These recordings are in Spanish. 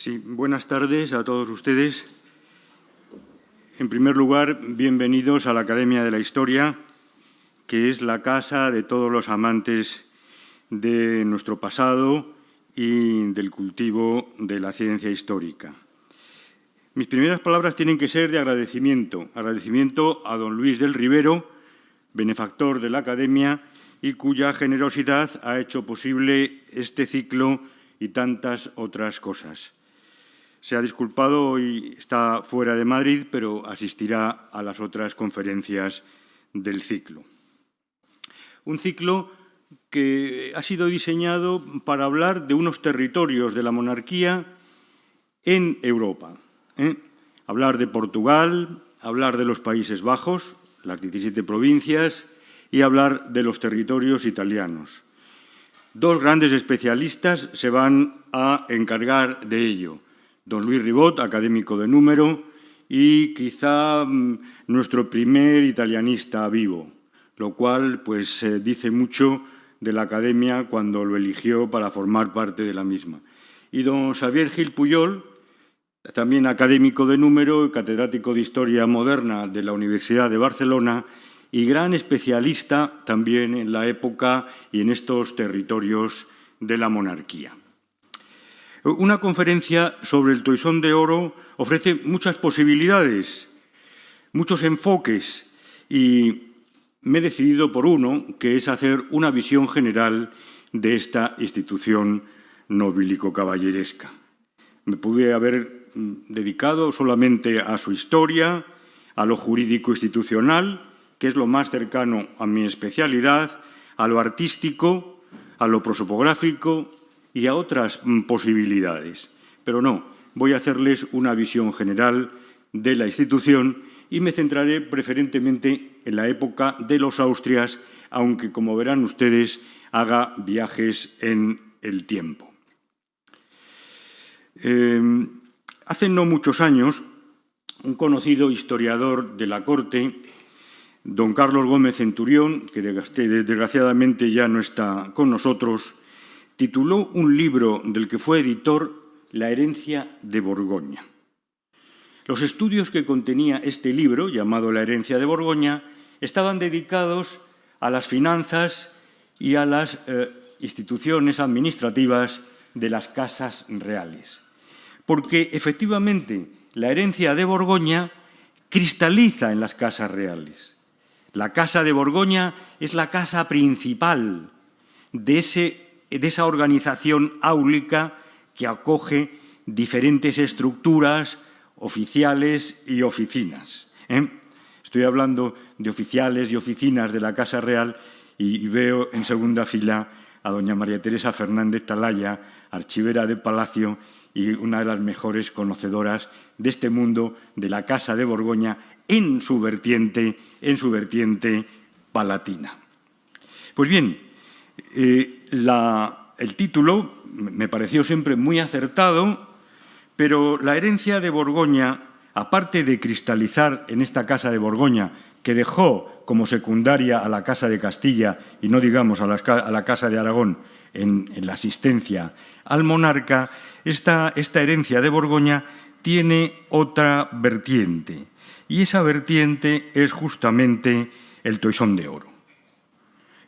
Sí, buenas tardes a todos ustedes. En primer lugar, bienvenidos a la Academia de la Historia, que es la casa de todos los amantes de nuestro pasado y del cultivo de la ciencia histórica. Mis primeras palabras tienen que ser de agradecimiento. Agradecimiento a don Luis del Rivero, benefactor de la Academia y cuya generosidad ha hecho posible este ciclo y tantas otras cosas. Se ha disculpado, hoy está fuera de Madrid, pero asistirá a las otras conferencias del ciclo. Un ciclo que ha sido diseñado para hablar de unos territorios de la monarquía en Europa. Hablar de Portugal, hablar de los Países Bajos, las 17 provincias, y hablar de los territorios italianos. Dos grandes especialistas se van a encargar de ello. Don Luis Ribot, académico de número, y quizá nuestro primer italianista vivo, lo cual dice mucho de la Academia cuando lo eligió para formar parte de la misma. Y don Xavier Gil Puyol, también académico de número, catedrático de Historia Moderna de la Universidad de Barcelona y gran especialista también en la época y en estos territorios de la monarquía. Una conferencia sobre el Toisón de Oro ofrece muchas posibilidades, muchos enfoques, y me he decidido por uno, que es hacer una visión general de esta institución nobilico-caballeresca. Me pude haber dedicado solamente a su historia, a lo jurídico-institucional, que es lo más cercano a mi especialidad, a lo artístico, a lo prosopográfico y a otras posibilidades. Pero no, voy a hacerles una visión general de la institución y me centraré preferentemente en la época de los Austrias, aunque, como verán ustedes, haga viajes en el tiempo. Hace no muchos años, un conocido historiador de la corte, don Carlos Gómez Centurión, que desgraciadamente ya no está con nosotros, tituló un libro del que fue editor La herencia de Borgoña. Los estudios que contenía este libro, llamado La herencia de Borgoña, estaban dedicados a las finanzas y a las instituciones administrativas de las casas reales. Porque, efectivamente, la herencia de Borgoña cristaliza en las casas reales. La Casa de Borgoña es la casa principal de esa organización áulica que acoge diferentes estructuras oficiales y oficinas. Estoy hablando de oficiales y oficinas de la Casa Real y veo en segunda fila a doña María Teresa Fernández Talaya, archivera de Palacio y una de las mejores conocedoras de este mundo de la Casa de Borgoña en su vertiente palatina. Pues bien, el título me pareció siempre muy acertado, pero la herencia de Borgoña, aparte de cristalizar en esta Casa de Borgoña, que dejó como secundaria a la Casa de Castilla y no digamos a la Casa de Aragón en la asistencia al monarca, esta herencia de Borgoña tiene otra vertiente, y esa vertiente es justamente el Toisón de Oro.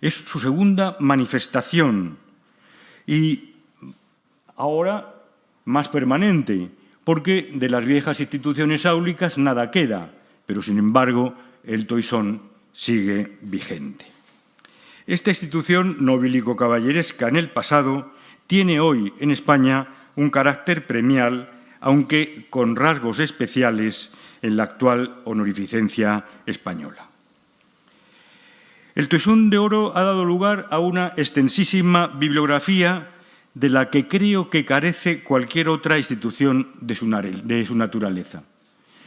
Es su segunda manifestación y ahora más permanente, porque de las viejas instituciones áulicas nada queda, pero sin embargo el Toisón sigue vigente. Esta institución nobilico-caballeresca en el pasado tiene hoy en España un carácter premial, aunque con rasgos especiales en la actual honorificencia española. El Toisón de Oro ha dado lugar a una extensísima bibliografía de la que creo que carece cualquier otra institución de su naturaleza.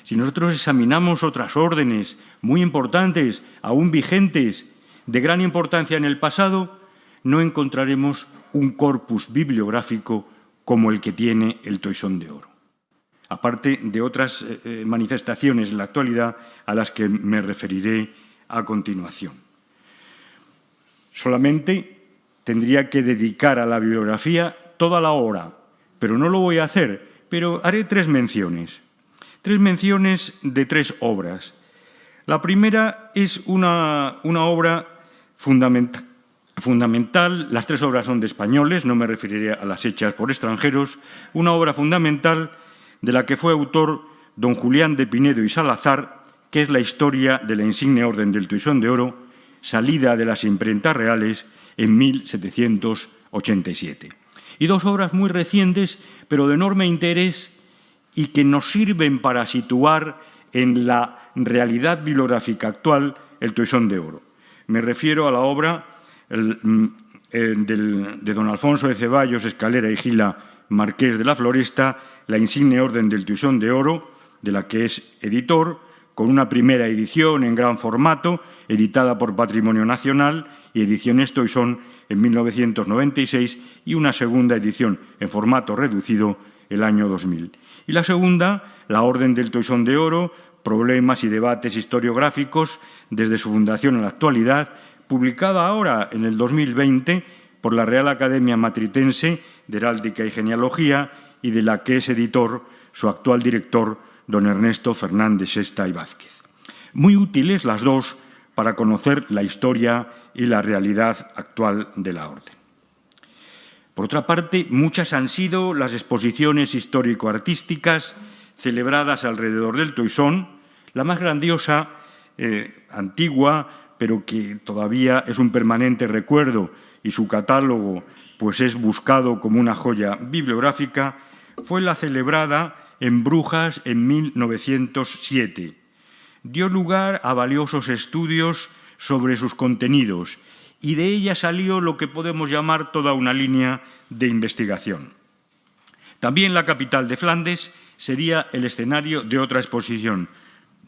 Si nosotros examinamos otras órdenes muy importantes, aún vigentes, de gran importancia en el pasado, no encontraremos un corpus bibliográfico como el que tiene el Toisón de Oro, aparte de otras manifestaciones en la actualidad a las que me referiré a continuación. Solamente tendría que dedicar a la bibliografía toda la hora, pero no lo voy a hacer pero haré tres menciones de tres obras. La primera es una obra fundamental, las tres obras son de españoles, no me referiré a las hechas por extranjeros, una obra fundamental de la que fue autor don Julián de Pinedo y Salazar, que es la historia de la insigne Orden del Toisón de Oro, salida de las imprentas reales en 1787. Y dos obras muy recientes, pero de enorme interés y que nos sirven para situar en la realidad bibliográfica actual el Toisón de Oro. Me refiero a la obra de don Alfonso de Ceballos, Escalera y Gila, marqués de la Floresta, la insigne Orden del Toisón de Oro, de la que es editor, con una primera edición en gran formato, editada por Patrimonio Nacional y Ediciones Toisón en 1996, y una segunda edición en formato reducido el año 2000. Y la segunda, la Orden del Toisón de Oro, problemas y debates historiográficos desde su fundación a la actualidad, publicada ahora en el 2020 por la Real Academia Matritense de Heráldica y Genealogía, y de la que es editor su actual director, don Ernesto Fernández Sesta y Vázquez. Muy útiles las dos para conocer la historia y la realidad actual de la Orden. Por otra parte, muchas han sido las exposiciones histórico-artísticas celebradas alrededor del Toisón, la más grandiosa, antigua, pero que todavía es un permanente recuerdo y su catálogo pues es buscado como una joya bibliográfica, fue la celebrada en Brujas en 1907. Dio lugar a valiosos estudios sobre sus contenidos y de ella salió lo que podemos llamar toda una línea de investigación. También la capital de Flandes sería el escenario de otra exposición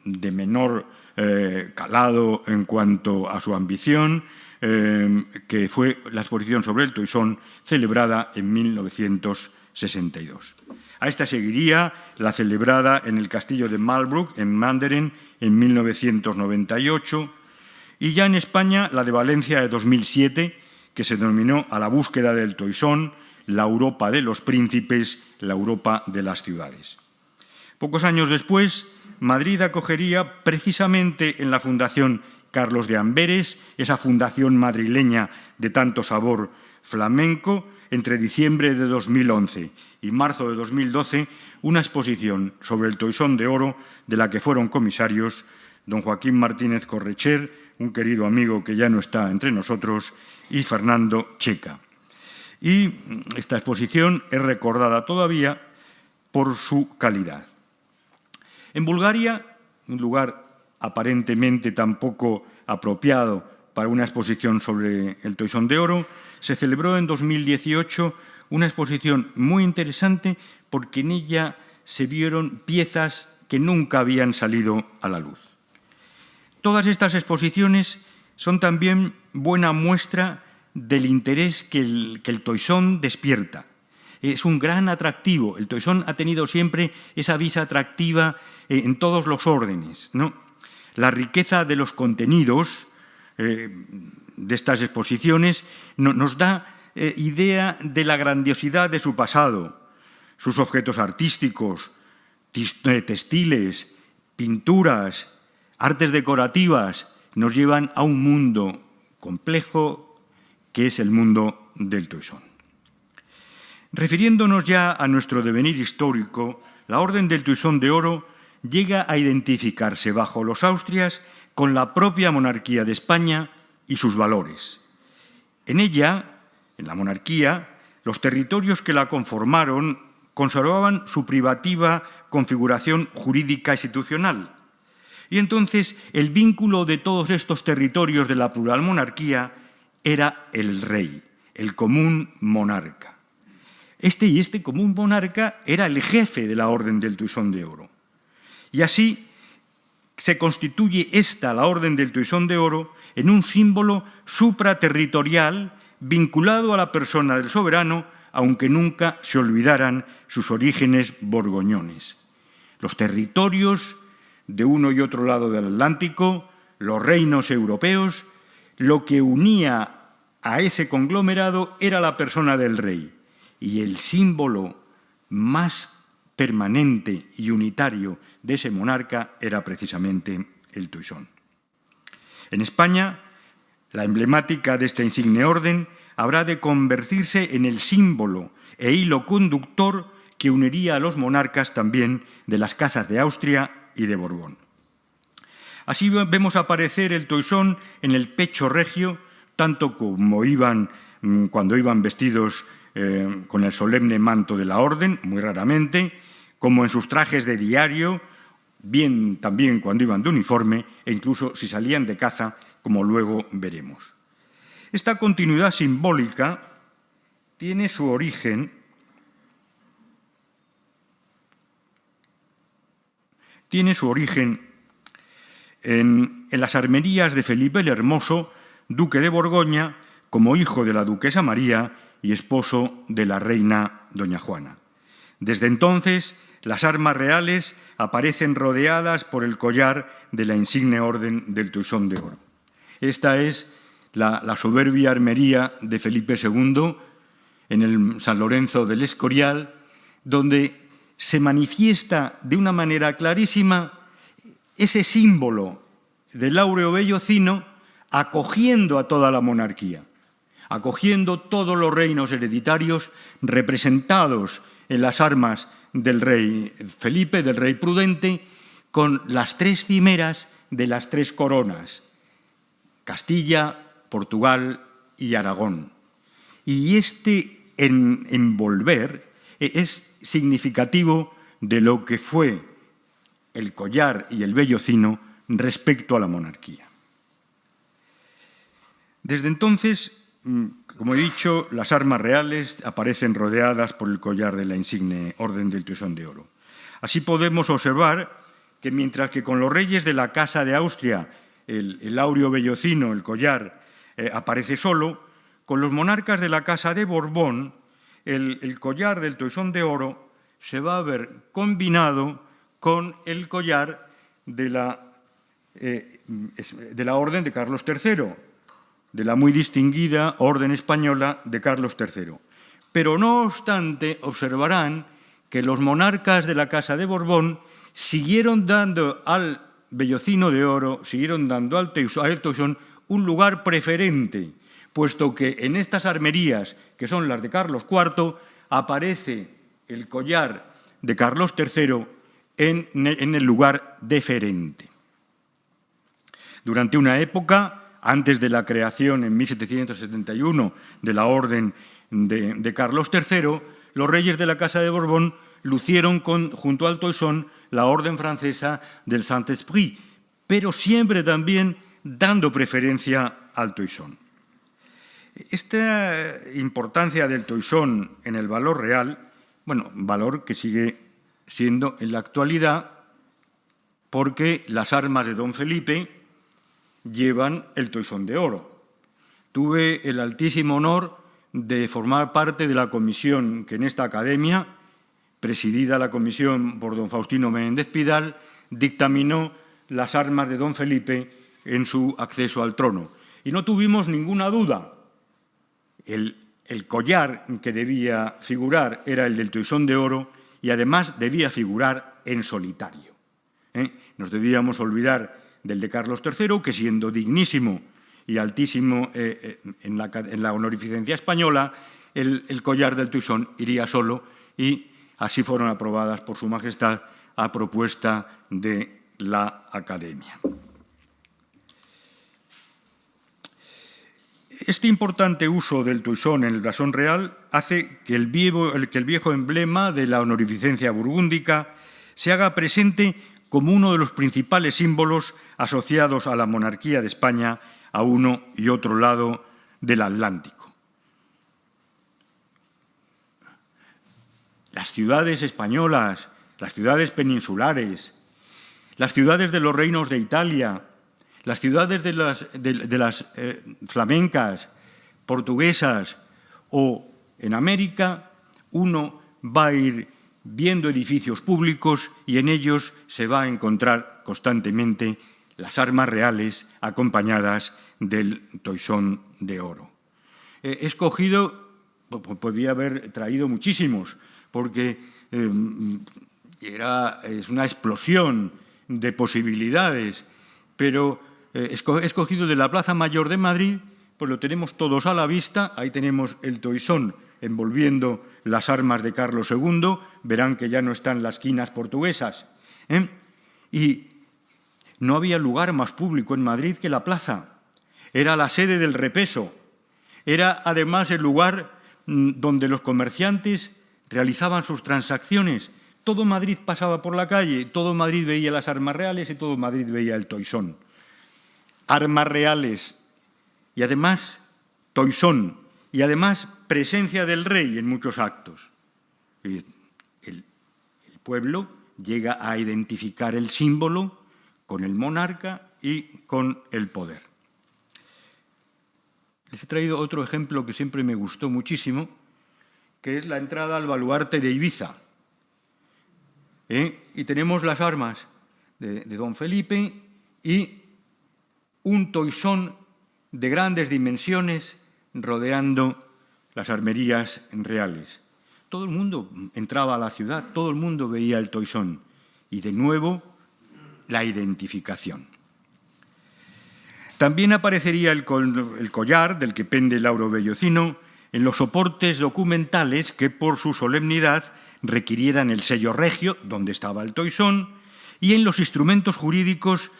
de menor calado en cuanto a su ambición, que fue la exposición sobre el Toisón, celebrada en 1962. A esta seguiría la celebrada en el castillo de Malbrook, en Mandarin, en 1998, y ya en España la de Valencia de 2007, que se denominó A la búsqueda del Toisón, la Europa de los príncipes, la Europa de las ciudades. Pocos años después, Madrid acogería precisamente en la Fundación Carlos de Amberes, esa fundación madrileña de tanto sabor flamenco, entre diciembre de 2011 y marzo de 2012, una exposición sobre el Toisón de Oro de la que fueron comisarios don Joaquín Martínez Correcher, un querido amigo que ya no está entre nosotros, y Fernando Checa. Y esta exposición es recordada todavía por su calidad. En Bulgaria, un lugar aparentemente tan poco apropiado para una exposición sobre el Toisón de Oro, se celebró en 2018 una exposición muy interesante porque en ella se vieron piezas que nunca habían salido a la luz. Todas estas exposiciones son también buena muestra del interés que el Toisón despierta. Es un gran atractivo. El Toisón ha tenido siempre esa visa atractiva en todos los órdenes, ¿no? La riqueza de los contenidos de estas exposiciones nos da idea de la grandiosidad de su pasado, sus objetos artísticos, textiles, pinturas, artes decorativas, nos llevan a un mundo complejo que es el mundo del Toisón. Refiriéndonos ya a nuestro devenir histórico, la Orden del Toisón de Oro llega a identificarse bajo los Austrias con la propia monarquía de España y sus valores. En ella, en la monarquía, los territorios que la conformaron conservaban su privativa configuración jurídica institucional. Y entonces el vínculo de todos estos territorios de la plural monarquía era el rey, el común monarca. Este común monarca era el jefe de la Orden del Toisón de Oro. Y así se constituye la Orden del Toisón de Oro, en un símbolo supraterritorial vinculado a la persona del soberano, aunque nunca se olvidaran sus orígenes borgoñones. Los territorios de uno y otro lado del Atlántico, los reinos europeos, lo que unía a ese conglomerado era la persona del rey. Y el símbolo más permanente y unitario de ese monarca era precisamente el toisón. En España, la emblemática de esta insigne orden habrá de convertirse en el símbolo e hilo conductor que uniría a los monarcas también de las casas de Austria y de Borbón. Así vemos aparecer el toisón en el pecho regio, tanto como cuando iban vestidos con el solemne manto de la orden, muy raramente, como en sus trajes de diario, bien también cuando iban de uniforme e incluso si salían de caza, como luego veremos. Esta continuidad simbólica tiene su origen en las armerías de Felipe el Hermoso, duque de Borgoña, como hijo de la duquesa María y esposo de la reina doña Juana. Desde entonces, las armas reales aparecen rodeadas por el collar de la insigne orden del toisón de oro. Esta es la soberbia armería de Felipe II en el San Lorenzo del Escorial, donde se manifiesta de una manera clarísima ese símbolo del áureo vellocino acogiendo a toda la monarquía, acogiendo todos los reinos hereditarios representados en las armas del rey Felipe, del rey prudente, con las tres cimeras de las tres coronas, Castilla, Portugal y Aragón. Y este envolver es significativo de lo que fue el collar y el vellocino respecto a la monarquía. Desde entonces, como he dicho, las armas reales aparecen rodeadas por el collar de la insigne Orden del Toisón de Oro. Así podemos observar que mientras que con los reyes de la Casa de Austria el áureo vellocino, el collar, aparece solo, con los monarcas de la Casa de Borbón el collar del Toisón de Oro se va a ver combinado con el collar de la Orden de Carlos III, de la muy distinguida Orden Española de Carlos III. Pero no obstante, observarán que los monarcas de la Casa de Borbón siguieron dando al vellocino de oro, siguieron dando al toisón un lugar preferente, puesto que en estas armerías, que son las de Carlos IV, aparece el collar de Carlos III en el lugar deferente. Durante una época, antes de la creación en 1771 de la Orden de Carlos III, los reyes de la Casa de Borbón lucieron junto al toisón la Orden francesa del Saint-Esprit, pero siempre también dando preferencia al toisón. Esta importancia del toisón en el valor real, valor que sigue siendo en la actualidad, porque las armas de don Felipe llevan el toisón de oro. Tuve el altísimo honor de formar parte de la comisión que en esta academia, presidida la comisión por don Faustino Menéndez Pidal, dictaminó las armas de don Felipe en su acceso al trono. Y no tuvimos ninguna duda. El collar que debía figurar era el del toisón de oro y además debía figurar en solitario. Nos debíamos olvidar del de Carlos III, que siendo dignísimo y altísimo en la honorificencia española, el collar del toisón iría solo y así fueron aprobadas por Su Majestad a propuesta de la Academia. Este importante uso del toisón en el blasón real hace que el viejo emblema de la honorificencia burgúndica se haga presente como uno de los principales símbolos asociados a la monarquía de España a uno y otro lado del Atlántico. Las ciudades españolas, las ciudades peninsulares, las ciudades de los reinos de Italia, las ciudades de las flamencas, portuguesas o en América, uno va a ir viendo edificios públicos y en ellos se va a encontrar constantemente las armas reales acompañadas del toisón de oro. He escogido, podía haber traído muchísimos, porque es una explosión de posibilidades, pero escogido de la Plaza Mayor de Madrid, pues lo tenemos todos a la vista. Ahí tenemos el toisón envolviendo las armas de Carlos II, verán que ya no están las quinas portuguesas, y no había lugar más público en Madrid que la plaza. Era la sede del repeso, era además el lugar donde los comerciantes realizaban sus transacciones. Todo Madrid pasaba por la calle, todo Madrid veía las armas reales y todo Madrid veía el toisón. Armas reales y además toisón y además presencia del rey en muchos actos. El pueblo llega a identificar el símbolo con el monarca y con el poder. Les he traído otro ejemplo que siempre me gustó muchísimo, que es la entrada al baluarte de Ibiza. Y tenemos las armas de don Felipe y un toisón de grandes dimensiones rodeando las armerías reales. Todo el mundo entraba a la ciudad, todo el mundo veía el toisón. Y de nuevo, la identificación. También aparecería el collar del que pende Lauro Bellocino en los soportes documentales que por su solemnidad requirieran el sello regio, donde estaba el toisón, y en los instrumentos jurídicos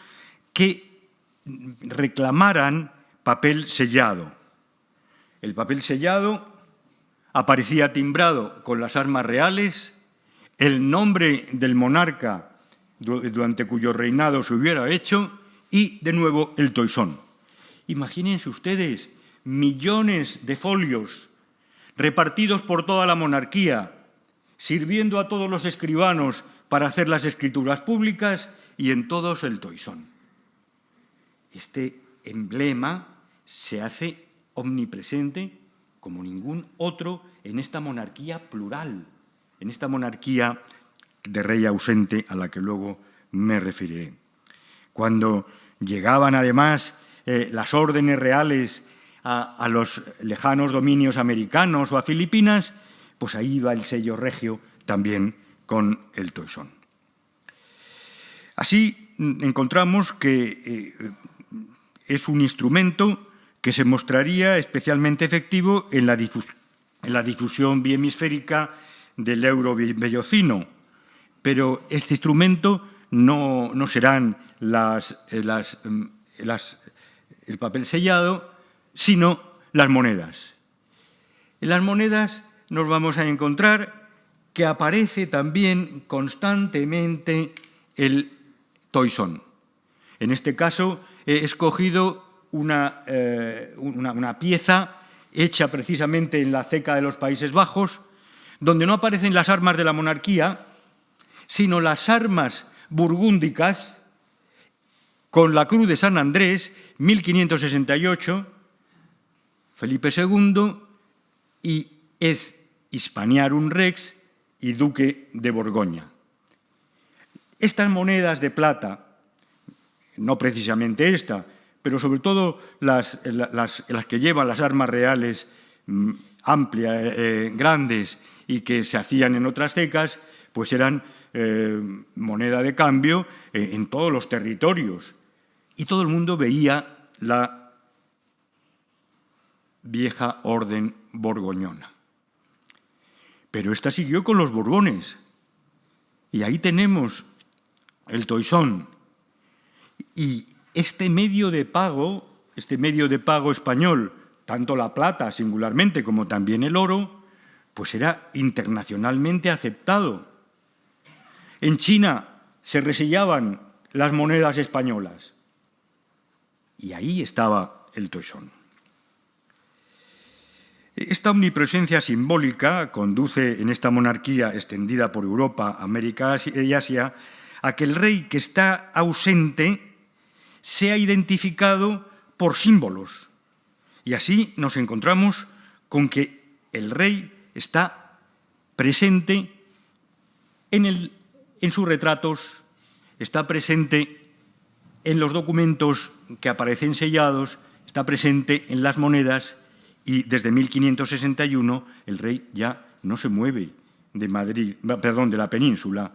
que reclamaran papel sellado. El papel sellado aparecía timbrado con las armas reales, el nombre del monarca durante cuyo reinado se hubiera hecho y, de nuevo, el toisón. Imagínense ustedes millones de folios repartidos por toda la monarquía, sirviendo a todos los escribanos para hacer las escrituras públicas y en todos el toisón. Este emblema se hace omnipresente como ningún otro en esta monarquía plural, en esta monarquía de rey ausente a la que luego me referiré. Cuando llegaban además las órdenes reales a los lejanos dominios americanos o a Filipinas, pues ahí iba el sello regio también con el toisón. Así encontramos que es un instrumento que se mostraría especialmente efectivo en la difusión bihemisférica del euro bellocino, pero este instrumento no serán el papel sellado, sino las monedas. En las monedas nos vamos a encontrar que aparece también constantemente el toisón. En este caso he escogido una pieza hecha precisamente en la ceca de los Países Bajos, donde no aparecen las armas de la monarquía, sino las armas burgúndicas con la Cruz de San Andrés, 1568, Felipe II, y es Hispaniarum Rex y Duque de Borgoña. Estas monedas de plata, no precisamente esta, pero sobre todo las que llevan las armas reales amplias, grandes y que se hacían en otras cecas, pues eran moneda de cambio en todos los territorios. Y todo el mundo veía la vieja orden borgoñona. Pero esta siguió con los Borbones. Y ahí tenemos el toisón. Y este medio de pago español, tanto la plata singularmente como también el oro, pues era internacionalmente aceptado. En China se resellaban las monedas españolas. Y ahí estaba el toisón. Esta omnipresencia simbólica conduce en esta monarquía extendida por Europa, América y Asia a que el rey que está ausente sea identificado por símbolos. Y así nos encontramos con que el rey está presente en sus retratos, está presente en los documentos que aparecen sellados, está presente en las monedas y desde 1561 el rey ya no se mueve de Madrid, perdón, de la península.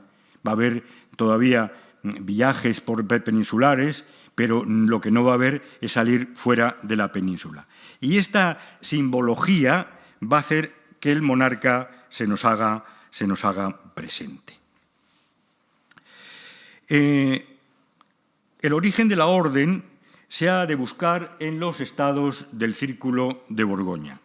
Va a haber todavía viajes peninsulares, pero lo que no va a haber es salir fuera de la península. Y esta simbología va a hacer que el monarca se nos haga presente. El origen de la orden se ha de buscar en los estados del Círculo de Borgoña.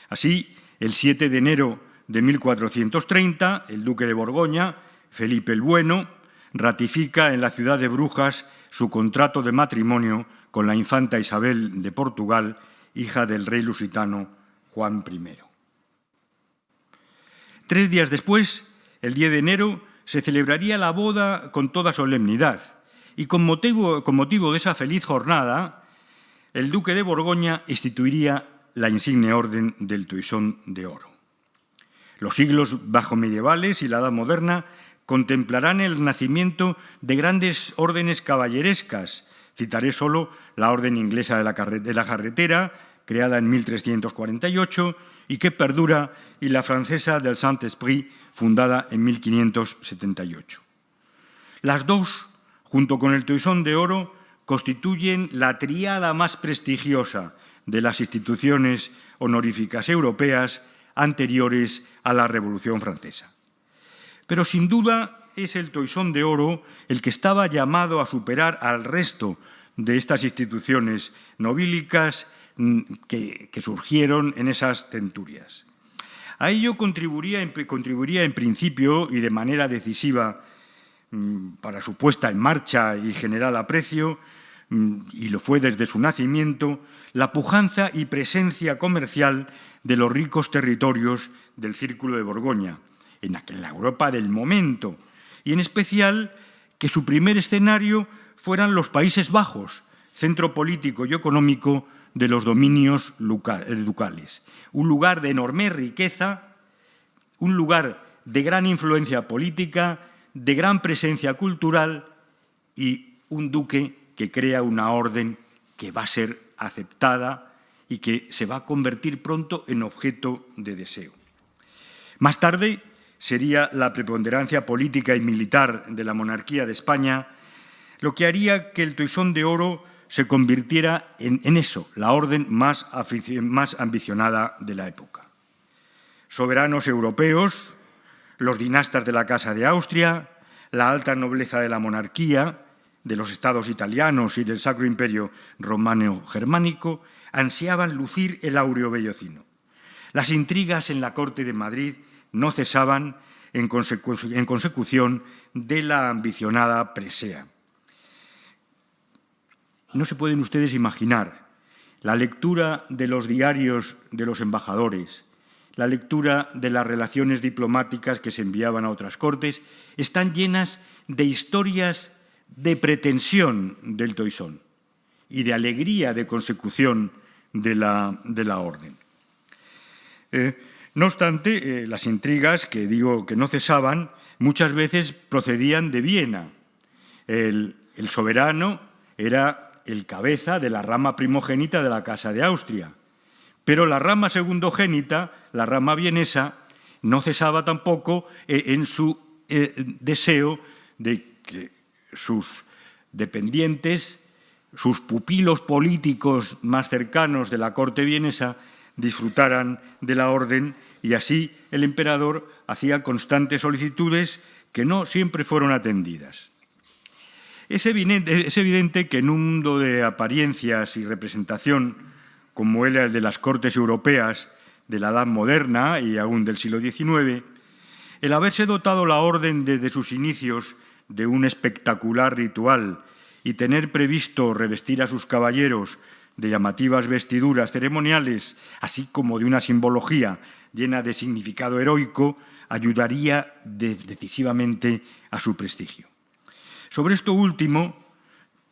Así, el 7 de enero de 1430, el duque de Borgoña, Felipe el Bueno, ratifica en la ciudad de Brujas su contrato de matrimonio con la infanta Isabel de Portugal, hija del rey lusitano Juan I. 3 días después, el 10 de enero, se celebraría la boda con toda solemnidad y con motivo de esa feliz jornada, el duque de Borgoña instituiría la insigne orden del Toisón de Oro. Los siglos bajomedievales y la Edad Moderna contemplarán el nacimiento de grandes órdenes caballerescas. Citaré solo la Orden Inglesa de la Jarretera, creada en 1348, y que perdura, y la francesa del Saint-Esprit, fundada en 1578. Las dos, junto con el Toisón de Oro, constituyen la tríada más prestigiosa de las instituciones honoríficas europeas anteriores a la Revolución Francesa. Pero sin duda es el Toisón de Oro el que estaba llamado a superar al resto de estas instituciones nobiliarias que surgieron en esas centurias. A ello contribuiría en principio y de manera decisiva para su puesta en marcha y general aprecio, y lo fue desde su nacimiento, la pujanza y presencia comercial de los ricos territorios del Círculo de Borgoña, en la Europa del momento, y en especial que su primer escenario fueran los Países Bajos, centro político y económico de los dominios ducales. Un lugar de enorme riqueza, un lugar de gran influencia política, de gran presencia cultural y un duque que crea una orden que va a ser aceptada y que se va a convertir pronto en objeto de deseo. Más tarde sería la preponderancia política y militar de la monarquía de España lo que haría que el Toisón de Oro se convirtiera en eso, la orden más ambicionada de la época. Soberanos europeos, los dinastas de la Casa de Austria, la alta nobleza de la monarquía, de los estados italianos y del Sacro Imperio Romano-Germánico, ansiaban lucir el áureo vellocino. Las intrigas en la corte de Madrid no cesaban en consecución de la ambicionada presea. No se pueden ustedes imaginar la lectura de los diarios de los embajadores, la lectura de las relaciones diplomáticas que se enviaban a otras cortes, están llenas de historias de pretensión del Toisón y de alegría de consecución de la orden. No obstante, las intrigas, que digo que no cesaban, muchas veces procedían de Viena. El soberano era el cabeza de la rama primogénita de la Casa de Austria, pero la rama segundogénita, la rama vienesa, no cesaba tampoco en su deseo de que sus dependientes, sus pupilos políticos más cercanos de la corte vienesa, disfrutaran de la orden, y así el emperador hacía constantes solicitudes que no siempre fueron atendidas. Es evidente que en un mundo de apariencias y representación, como era el de las cortes europeas de la Edad Moderna y aún del siglo XIX, el haberse dotado la orden desde sus inicios de un espectacular ritual y tener previsto revestir a sus caballeros de llamativas vestiduras ceremoniales, así como de una simbología llena de significado heroico, ayudaría decisivamente a su prestigio. Sobre esto último,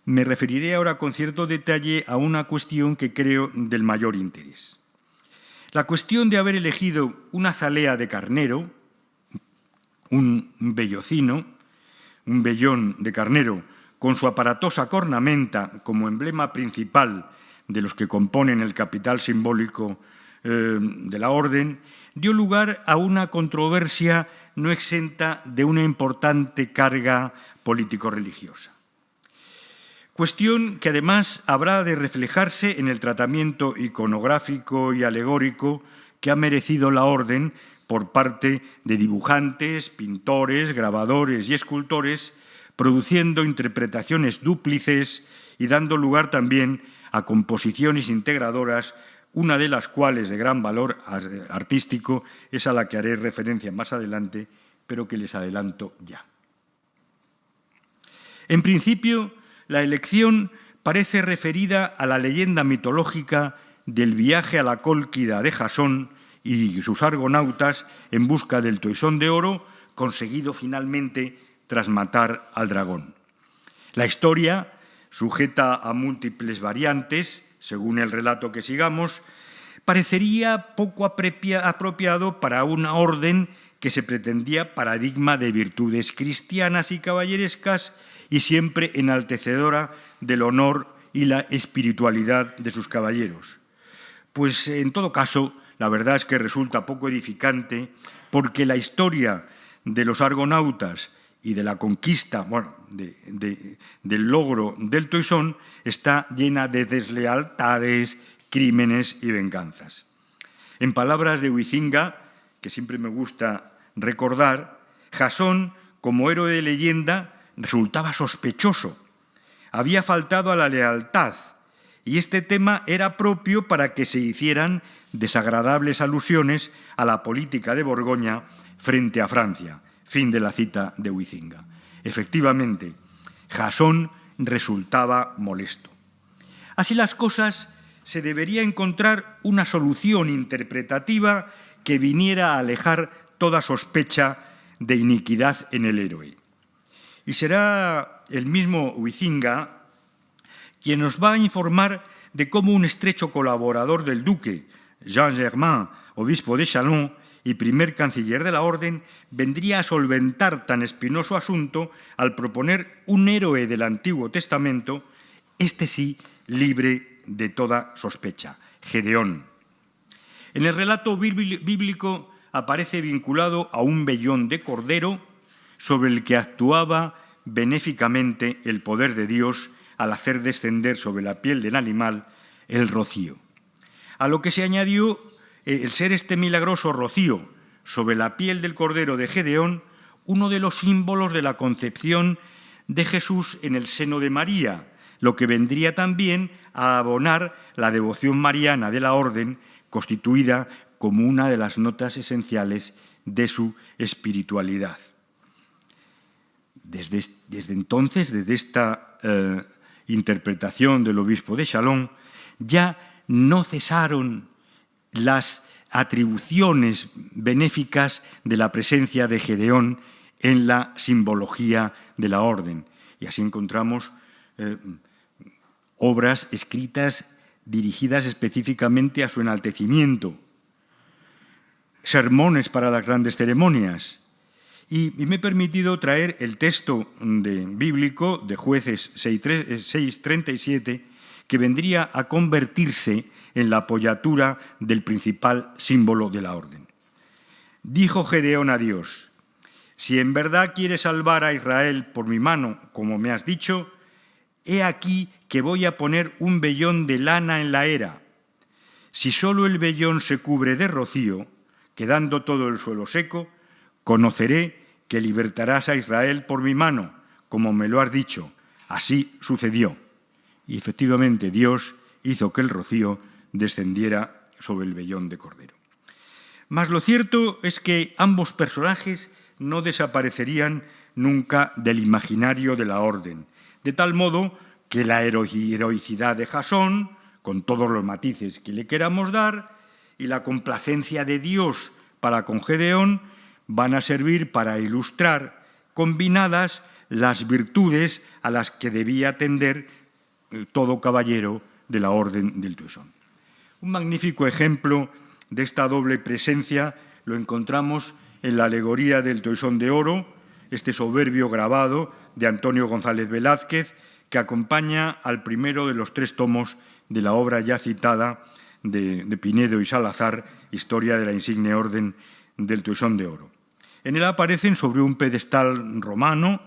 me referiré ahora con cierto detalle a una cuestión que creo del mayor interés. La cuestión de haber elegido una azalea de carnero, un vellocino, un vellón de carnero, con su aparatosa cornamenta como emblema principal de los que componen el capital simbólico de la orden, dio lugar a una controversia no exenta de una importante carga político-religiosa. Cuestión que además habrá de reflejarse en el tratamiento iconográfico y alegórico que ha merecido la orden por parte de dibujantes, pintores, grabadores y escultores, produciendo interpretaciones dúplices y dando lugar también a composiciones integradoras, una de las cuales de gran valor artístico es a la que haré referencia más adelante, pero que les adelanto ya. En principio, la elección parece referida a la leyenda mitológica del viaje a la Cólquida de Jasón y sus argonautas en busca del toisón de oro, conseguido finalmente tras matar al dragón. La historia, sujeta a múltiples variantes, según el relato que sigamos, parecería poco apropiado para una orden que se pretendía paradigma de virtudes cristianas y caballerescas y siempre enaltecedora del honor y la espiritualidad de sus caballeros. Pues, en todo caso, la verdad es que resulta poco edificante porque la historia de los argonautas y de la conquista, del logro del toisón, está llena de deslealtades, crímenes y venganzas. En palabras de Huizinga, que siempre me gusta recordar, Jasón, como héroe de leyenda, resultaba sospechoso. Había faltado a la lealtad y este tema era propio para que se hicieran desagradables alusiones a la política de Borgoña frente a Francia. Fin de la cita de Huizinga. Efectivamente, Jasón resultaba molesto. Así las cosas, se debería encontrar una solución interpretativa que viniera a alejar toda sospecha de iniquidad en el héroe. Y será el mismo Huizinga quien nos va a informar de cómo un estrecho colaborador del duque, Jean Germain, obispo de Châlons y primer canciller de la orden, vendría a solventar tan espinoso asunto al proponer un héroe del Antiguo Testamento, este sí libre de toda sospecha, Gedeón. En el relato bíblico aparece vinculado a un vellón de cordero sobre el que actuaba benéficamente el poder de Dios al hacer descender sobre la piel del animal el rocío. A lo que se añadió el ser este milagroso rocío sobre la piel del cordero de Gedeón uno de los símbolos de la concepción de Jesús en el seno de María, lo que vendría también a abonar la devoción mariana de la orden, constituida como una de las notas esenciales de su espiritualidad. Desde entonces, desde esta interpretación del obispo de Châlons, ya no cesaron las atribuciones benéficas de la presencia de Gedeón en la simbología de la orden. Y así encontramos obras escritas dirigidas específicamente a su enaltecimiento, sermones para las grandes ceremonias. Y me he permitido traer el texto bíblico de Jueces 6:37, que vendría a convertirse en la apoyatura del principal símbolo de la orden. Dijo Gedeón a Dios: si en verdad quieres salvar a Israel por mi mano, como me has dicho, he aquí que voy a poner un vellón de lana en la era. Si solo el vellón se cubre de rocío, quedando todo el suelo seco, conoceré que libertarás a Israel por mi mano, como me lo has dicho. Así sucedió. Y efectivamente Dios hizo que el rocío descendiera sobre el vellón de cordero. Mas lo cierto es que ambos personajes no desaparecerían nunca del imaginario de la orden, de tal modo que la heroicidad de Jasón, con todos los matices que le queramos dar, y la complacencia de Dios para con Gedeón van a servir para ilustrar, combinadas, las virtudes a las que debía atender todo caballero de la Orden del Toisón. Un magnífico ejemplo de esta doble presencia lo encontramos en la alegoría del Toisón de Oro, este soberbio grabado de Antonio González Velázquez, que acompaña al primero de los 3 tomos de la obra ya citada de Pinedo y Salazar, Historia de la insigne orden del Toisón de Oro. En él aparecen sobre un pedestal romano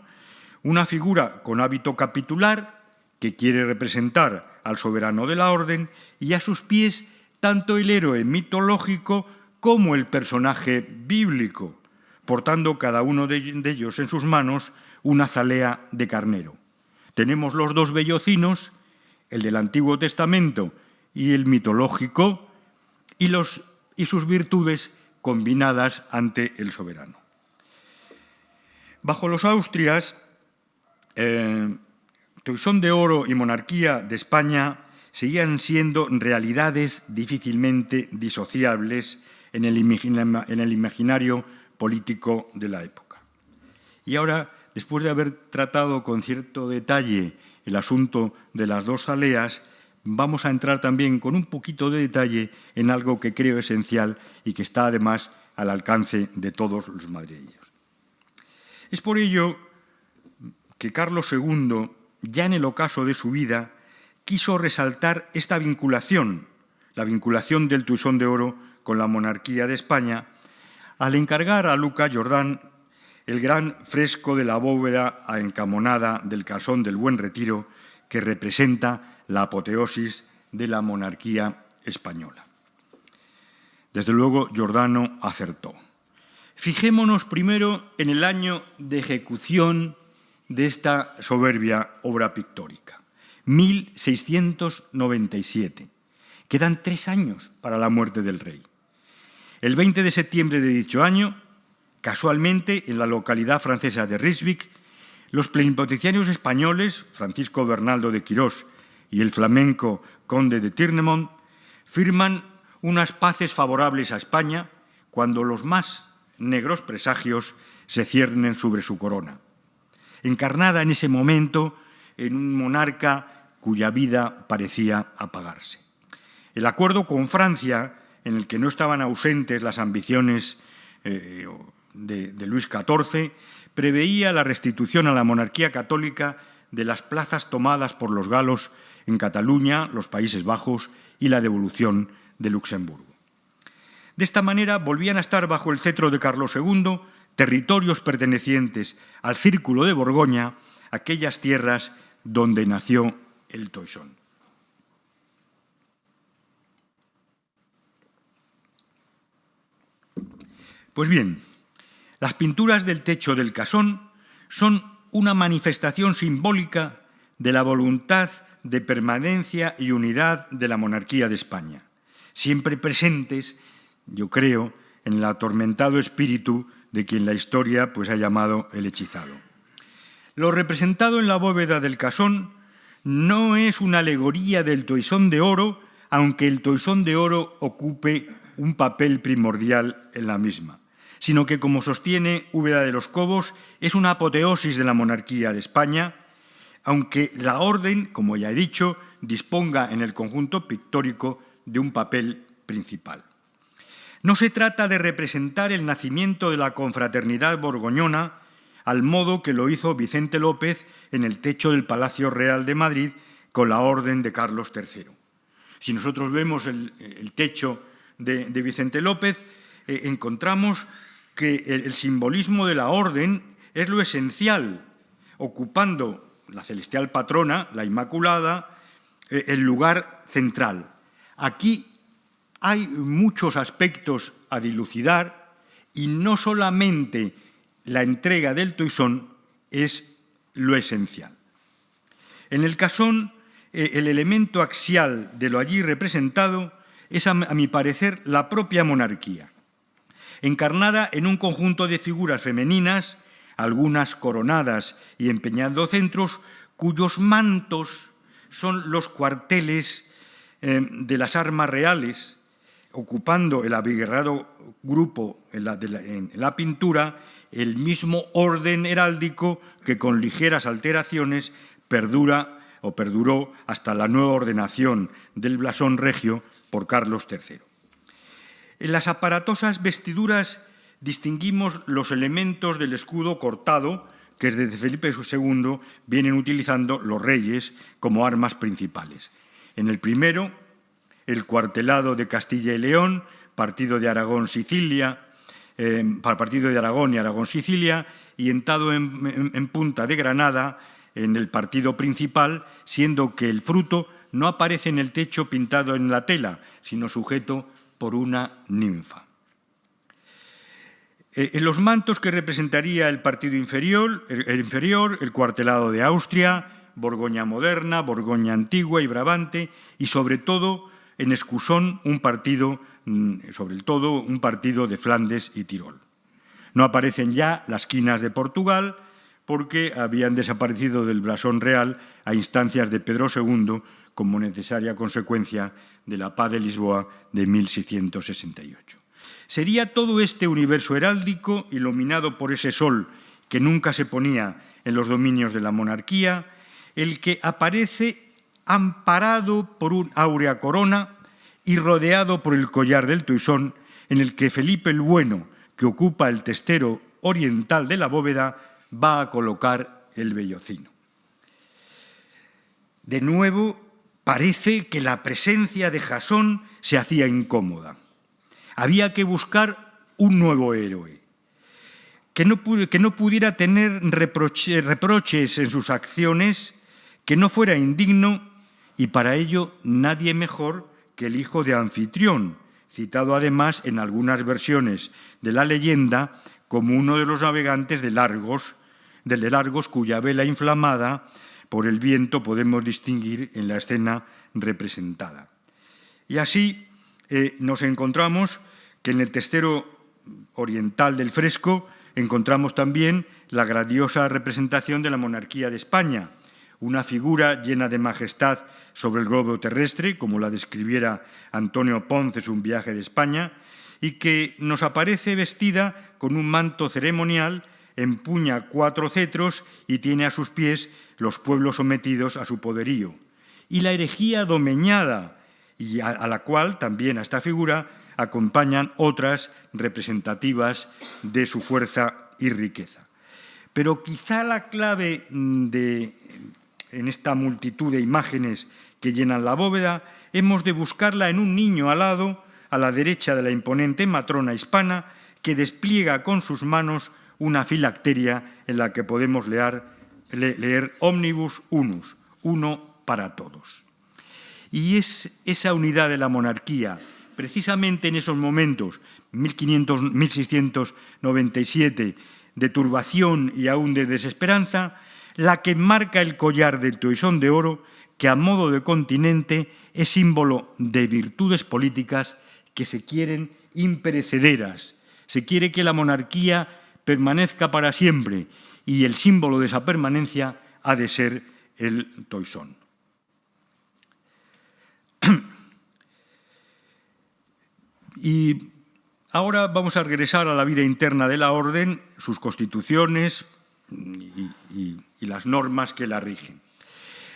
una figura con hábito capitular que quiere representar al soberano de la orden, y a sus pies tanto el héroe mitológico como el personaje bíblico, portando cada uno de ellos en sus manos una azalea de carnero. Tenemos los dos bellocinos, el del Antiguo Testamento y el mitológico, y sus virtudes combinadas ante el soberano. Bajo los Austrias, Toisón de Oro y monarquía de España seguían siendo realidades difícilmente disociables en el imaginario político de la época. Y ahora, después de haber tratado con cierto detalle el asunto de las dos zaleas, vamos a entrar también con un poquito de detalle en algo que creo esencial y que está además al alcance de todos los madrileños. Es por ello que Carlos II, ya en el ocaso de su vida, quiso resaltar esta vinculación, la vinculación del Toisón de Oro con la monarquía de España, al encargar a Luca Jordán el gran fresco de la bóveda encamonada del Casón del Buen Retiro, que representa la apoteosis de la monarquía española. Desde luego, Giordano acertó. Fijémonos primero en el año de ejecución de esta soberbia obra pictórica, 1697. Quedan 3 años para la muerte del rey. El 20 de septiembre de dicho año, casualmente, en la localidad francesa de Ryswick, los plenipotenciarios españoles, Francisco Bernaldo de Quirós y el flamenco conde de Tirnemont, firman unas paces favorables a España cuando los más negros presagios se ciernen sobre su corona, encarnada en ese momento en un monarca cuya vida parecía apagarse. El acuerdo con Francia, en el que no estaban ausentes las ambiciones de Luis XIV, preveía la restitución a la monarquía católica de las plazas tomadas por los galos en Cataluña, los Países Bajos y la devolución de Luxemburgo. De esta manera volvían a estar bajo el cetro de Carlos II territorios pertenecientes al Círculo de Borgoña, aquellas tierras donde nació el Toisón. Pues bien, las pinturas del techo del casón son una manifestación simbólica de la voluntad de permanencia y unidad de la monarquía de España, siempre presentes, yo creo, en el atormentado espíritu de quien la historia ha llamado el hechizado. Lo representado en la bóveda del casón no es una alegoría del Toisón de Oro, aunque el Toisón de Oro ocupe un papel primordial en la misma, sino que, como sostiene Úbeda de los Cobos, es una apoteosis de la monarquía de España, aunque la orden, como ya he dicho, disponga en el conjunto pictórico de un papel principal. No se trata de representar el nacimiento de la confraternidad borgoñona al modo que lo hizo Vicente López en el techo del Palacio Real de Madrid con la orden de Carlos III. Si nosotros vemos el techo de Vicente López, encontramos que el simbolismo de la orden es lo esencial, ocupando la celestial patrona, la Inmaculada, el lugar central. Aquí hay muchos aspectos a dilucidar y no solamente la entrega del Toisón es lo esencial. En el casón, el elemento axial de lo allí representado es, a mi parecer, la propia monarquía, encarnada en un conjunto de figuras femeninas, algunas coronadas y empeñando centros, cuyos mantos son los cuarteles de las armas reales, ocupando el abiguerrado grupo en la pintura el mismo orden heráldico que con ligeras alteraciones perduró hasta la nueva ordenación del blasón regio por Carlos III. En las aparatosas vestiduras distinguimos los elementos del escudo cortado que desde Felipe II vienen utilizando los reyes como armas principales. En el primero, el cuartelado de Castilla y León, partido de Aragón-Sicilia, partido de Aragón y Aragón-Sicilia, y entado en Punta de Granada, en el partido principal, siendo que el fruto no aparece en el techo pintado en la tela, sino sujeto por una ninfa. En los mantos que representaría el partido inferior, el cuartelado de Austria, Borgoña moderna, Borgoña antigua y Brabante, y sobre todo en Escusón un partido de Flandes y Tirol. No aparecen ya las quinas de Portugal porque habían desaparecido del blasón real a instancias de Pedro II como necesaria consecuencia de la Paz de Lisboa de 1668. Sería todo este universo heráldico, iluminado por ese sol que nunca se ponía en los dominios de la monarquía, el que aparece amparado por una áurea corona y rodeado por el collar del Toisón, en el que Felipe el Bueno, que ocupa el testero oriental de la bóveda, va a colocar el vellocino. De nuevo, parece que la presencia de Jasón se hacía incómoda. Había que buscar un nuevo héroe, que no pudiera tener reproches en sus acciones, que no fuera indigno, y para ello nadie mejor que el hijo de Anfitrión, citado además en algunas versiones de la leyenda como uno de los navegantes de Largos, cuya vela inflamada por el viento podemos distinguir en la escena representada. Y así nos encontramos que en el testero oriental del fresco encontramos también la grandiosa representación de la monarquía de España, una figura llena de majestad sobre el globo terrestre, como la describiera Antonio Ponce en Un viaje de España, y que nos aparece vestida con un manto ceremonial, empuña 4 cetros y tiene a sus pies los pueblos sometidos a su poderío. Y la herejía domeñada, y a la cual también a esta figura acompañan otras representativas de su fuerza y riqueza. Pero quizá la clave en esta multitud de imágenes que llenan la bóveda, hemos de buscarla en un niño alado, a la derecha de la imponente matrona hispana, que despliega con sus manos una filacteria en la que podemos leer Omnibus Unus, uno para todos. Y es esa unidad de la monarquía, precisamente en esos momentos, 1697, de turbación y aún de desesperanza, la que marca el collar del Toisón de oro, que a modo de continente es símbolo de virtudes políticas que se quieren imperecederas. Se quiere que la monarquía permanezca para siempre y el símbolo de esa permanencia ha de ser el Toisón. Y ahora vamos a regresar a la vida interna de la orden, sus constituciones y las normas que la rigen.